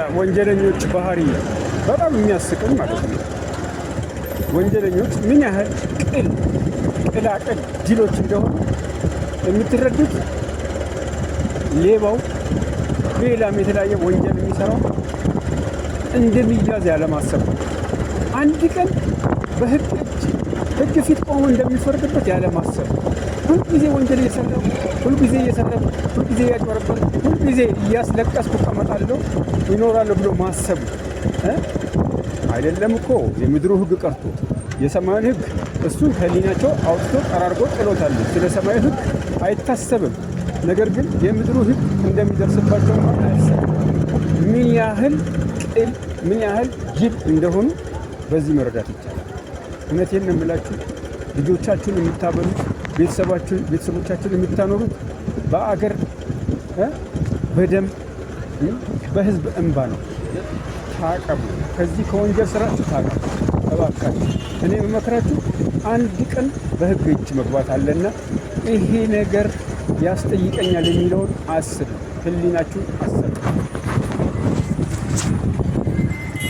የወንጀለኞች ባህሪ በጣም የሚያስቅም ማለት ነው። ወንጀለኞች ምን ያህል ቅላቅል ጅሎች እንደሆኑ የምትረዱት ሌባው ሌላም የተለያየ ወንጀል የሚሰራው እንደሚያዝ ያለማሰብ አንድ ቀን በሕግ ፊት ቆሞ እንደሚፈርድበት ያለማሰብ ሁልጊዜ ወንጀል እየሰራው ሁልጊዜ እየሰራው ሁልጊዜ እያጭበረበርኩ ሁልጊዜ እያስለቀስኩ እቀመጣለሁ ይኖራለሁ ብሎ ማሰብ አይደለም እኮ የምድሩ ሕግ ቀርቶ የሰማዩን ሕግ እሱን ከሊናቸው አውጥቶ ጠራርጎ ጥሎታል። ስለ ሰማዩ ሕግ አይታሰብም። ነገር ግን የምድሩ ሕግ እንደሚደርስባቸው አያሰብም። ምን ያህል ጅል እንደሆኑ በዚህ መረዳት ይቻላል። እውነቴን ነው የምላችሁ። ልጆቻችሁን የምታበሉት ቤተሰቦቻችሁን የምታኖሩት በአገር በደም በህዝብ እንባ ነው። ታቀቡ። ከዚህ ከወንጀል ስራችሁ ታቀቡ እባካችሁ። እኔ የምመክራችሁ አንድ ቀን በህግ እጅ መግባት አለና ይሄ ነገር ያስጠይቀኛል የሚለውን አስቡ። ህሊናችሁ አስቡ።